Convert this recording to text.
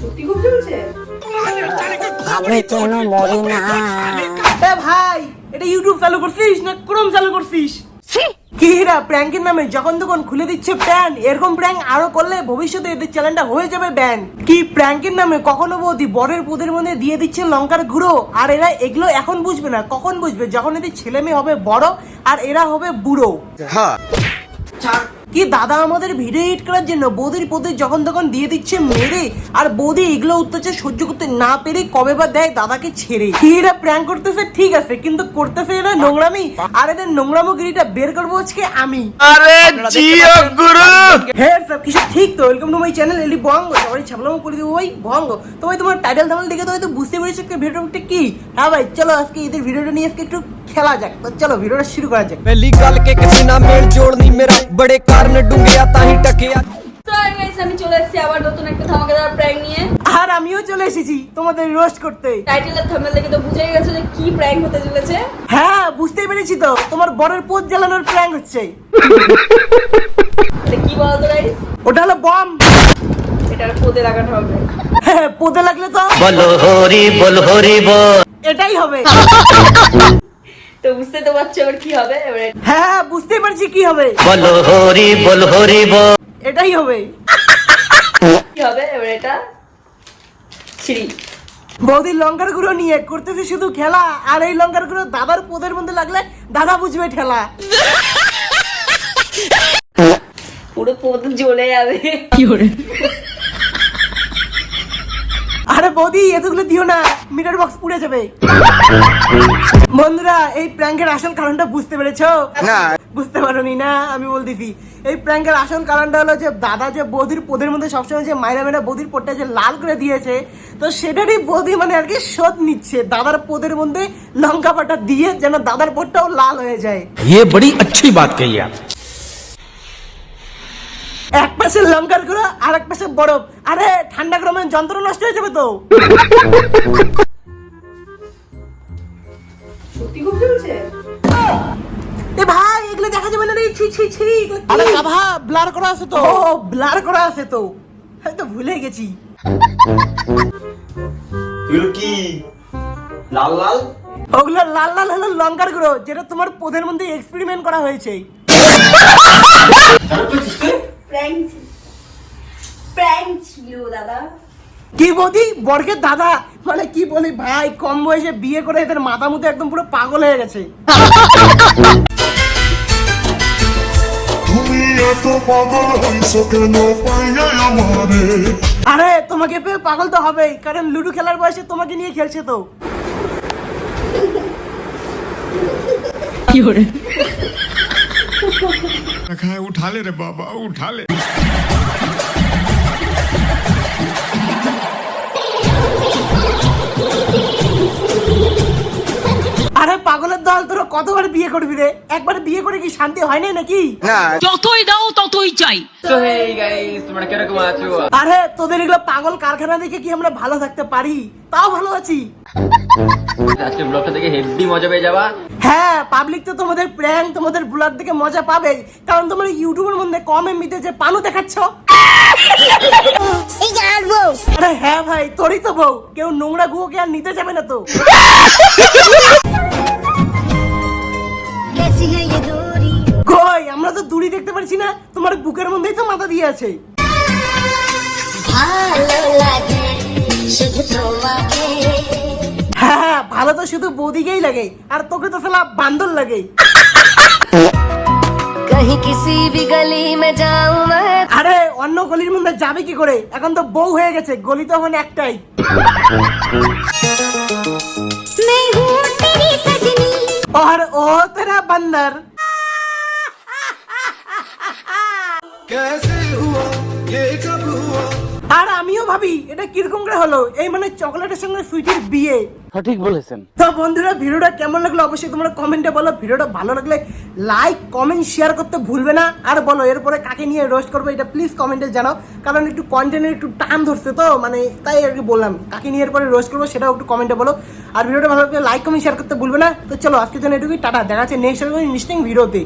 সত্যি খুব চলছে। আমি কেন মরি না? এ ভাই, এটা ইউটিউব চালু করছিস না ক্রোম চালু করছিস? কি রা প্র্যাঙ্কের নামে যখন তখন খুলে দিচ্ছে প্যান। এরকম প্র্যাঙ্ক আরো করলে ভবিষ্যতে এদের চ্যানেলটা হয়ে যাবে ব্যান। কি প্র্যাঙ্কের নামে কখনো বৌদি বরের পুদের মধ্যে দিয়ে দিচ্ছে লঙ্কার গুঁড়ো। আর এরা এগুলো এখন বুঝবে না, কখন বুঝবে? যখন এদের ছেলে মেয়ে হবে বড় আর এরা হবে বুড়ো। হ্যাঁ কি দাদা আমাদের ভিডিও এডিট করার জন্য বৌদির পোদের যখন তখন দিয়ে দিচ্ছে মেরে। আর বৌদি এগুলো অত্যাচার সহ্য করতে না পেরে কবে বা দেয় দাদাকে ছেড়ে। এরা প্র্যাঙ্ক করতেছে ঠিক আছে, কিন্তু করতেছে এরা নোংরামি। আর এদের নোংরামগিরিটা বের করবো আজকে আমি। আরে জিও গুরু। হ্যাঁ সব কিছু ঠিক তো। ওয়েলকাম টু মাই চ্যানেল এলি বঙ্গ। সবাই ছাবলামো করে দিব ভাই ভঙ্গ। তো ভাই তোমার টাইটেল থাম্বনেল দেখে তো হয়তো বুঝতে পেরেছো ভিডিওটা কি। হ্যাঁ ভাই চলো আজকে এদের ভিডিওটা নিয়ে আজকে একটু খেলা যাক। তো চলো ভিডিওটা শুরু করা যাক। पहली गल के किसी ना मेल जोड़ नहीं मेरा बड़े कारण डूंगे ताही टके। তো গাইস আমি চলে এসেছি আবার নতুন একটা ধামাকাদার প্র্যাঙ্ক নিয়ে। আর আমিও চলে এসেছি তোমাদের রোস্ট করতে। টাইটেল আর থাম্বনেল দেখে তো বুঝেই গেছো যে কি প্র্যাঙ্ক হতে চলেছে। হ্যাঁ বুঝতেই পেরেছি তো, তোমার বরের পোদ জ্বালানোর প্র্যাঙ্ক হচ্ছে। এটা কি বলো তো গাইস? ওটা হলো বম। এটা পোদে লাগানো হবে। হ্যাঁ পোদে লাগলে তো বলো হরি বল হরি বল। এটাই হবে। তো বুঝতে তো পারছো এবার কি হবে। এবারে হ্যাঁ বুঝতেই পারছি কি হবে। বলো হরি বল হরি বল। এটাই হবে। কি হবে এবারে এটা ছিড়ি। বৌদির লঙ্কার গুঁড়ো নিয়ে করতেছে শুধু খেলা। আর এই লঙ্কার গুঁড়ো দাদার পোদের মধ্যে লাগলে দাদা বুঝবে ঠেলা। পুরো পোদ জ্বলে যাবে। আরে বৌদি এতগুলো দিও না, মিটার বক্স পুড়ে যাবে। বন্ধুরা এই প্র্যাঙ্কের আসল কারণটা বুঝতে পেরেছো? না। বুঝতে পারোনি না? আমি বলতেছি এই প্র্যাঙ্কের আসল কারণটা হলো যে দাদা যে বৌদির পোদের মধ্যে সবসময় যে মাইরা মেরা বৌদির পোদটা যে লাল করে দিয়েছে, তো সেটারই বৌদি মানে আর কি শোধ নিচ্ছে দাদার পোদের মধ্যে লঙ্কা পাটা দিয়ে, যেন দাদার পোদটাও লাল হয়ে যায়। ये बड़ी अच्छी बात कही आप। এক পাশে লঙ্কার গুঁড়ো আর এক পাশে বরফ। আরে ঠান্ডা গরমে যন্ত্র নষ্ট হয়ে যাবে তো। সত্যি খুব চলছে। এ ভাই এগুলো দেখা যাবে না রে। ছি ছি ছি। আরে বাবা ব্লার করা আছে তো। ও ব্লার করা আছে তো, হয়তো ভুলে গেছি। এগুলো কি লাল লাল? ওগুলো লাল লাল হলো লঙ্কার গুঁড়ো, যেটা তোমার পোদের মধ্যে এক্সপেরিমেন্ট করা হয়েছে। প্র্যাঙ্ক প্র্যাঙ্ক ছিল দাদা। কি বৌদি বর্গের দাদা মানে কি বলি ভাই, কম বয়সে বিয়ে করে এদের মাথা মুথে একদম পুরো পাগল হয়ে গেছে। তুমি এত পাগল হইছো কেন পাইয়া আমারে? আরে তোমাকে পেয়ে পাগল তো হবেই, কারণ লুডো খেলার বয়সে তোমাকে নিয়ে খেলছে তো। খায় উঠা লে রে বাবা উঠা লে। আরে পাগলের দল, তোরা কতবার বিয়ে করবি রে? একবার বিয়ে করে কি শান্তি হয় না নাকি? না যতই দাও ততই চাই। तो हे गाइस তোমরা কিরকম আছো? আরে তোদের এগুলো পাগল কারখানা দেখে কি আমরা ভালো থাকতে পারি? তাও ভালো আছি। আজকে ব্লগটা দেখে হেভি মজা পেয়ে যাবা। হ্যাঁ পাবলিক তো তোমাদের প্র্যাঙ্ক তোমাদের ব্লগ দেখে মজা পাবে, কারণ তোমরা ইউটিউবের মধ্যে কম এমবিতে যে পানু দেখাচ্ছ। আরে হ্যাঁ ভাই তোরই তো বউ, কেউ নোংরা গুয়োকে আর নিতে যাবে না তো। কই আমরা তো দূরই দেখতে পারছি না, তোমার বুকের মধ্যেই তো মাথা দিয়ে আছে। হ্যাঁ ভালো তো শুধু বৌদিকেই লাগে, আর তোকে তো ফেলা বান্দর লাগে। कहीं किसी भी गली में जाऊं मैं। আরে অন্য গলির মধ্যে যাবে কি করে? এখন তো বউ হয়ে গেছে, গলি তো এখন একটাই। मैं हूँ तेरी सजनी। और ओ तेरा बंदर। कैसे हुआ ये कब हुआ? আর আমিও ভাবি এটা কিরকম করে হলো, এই মানে চকলেটের সঙ্গে সুইটির বিয়ে। সঠিক বলেছেন। তো বন্ধুরা ভিডিওটা কেমন লাগলো অবশ্যই তোমরা কমেন্টে বলো। ভিডিওটা ভালো লাগলে লাইক কমেন্ট শেয়ার করতে ভুলবে না। আর বলো এরপরে কাকে নিয়ে রোস্ট করবো এটা প্লিজ কমেন্টে জানাও, কারণ একটু কন্টেন্টের একটু টান ধরছে তো, মানে তাই আর কি বললাম কাকে নিয়ে এরপরে রোস্ট করবো সেটাও একটু কমেন্টে বলো। আর ভিডিওটা ভালো লাগলে লাইক কমেন্ট শেয়ার করতে ভুলবে না। তো চলো আজকের জন্য এটুকুই, টাটা। দেখা যাচ্ছে নেক্সট ইন্টারেস্টিং ভিডিওতে।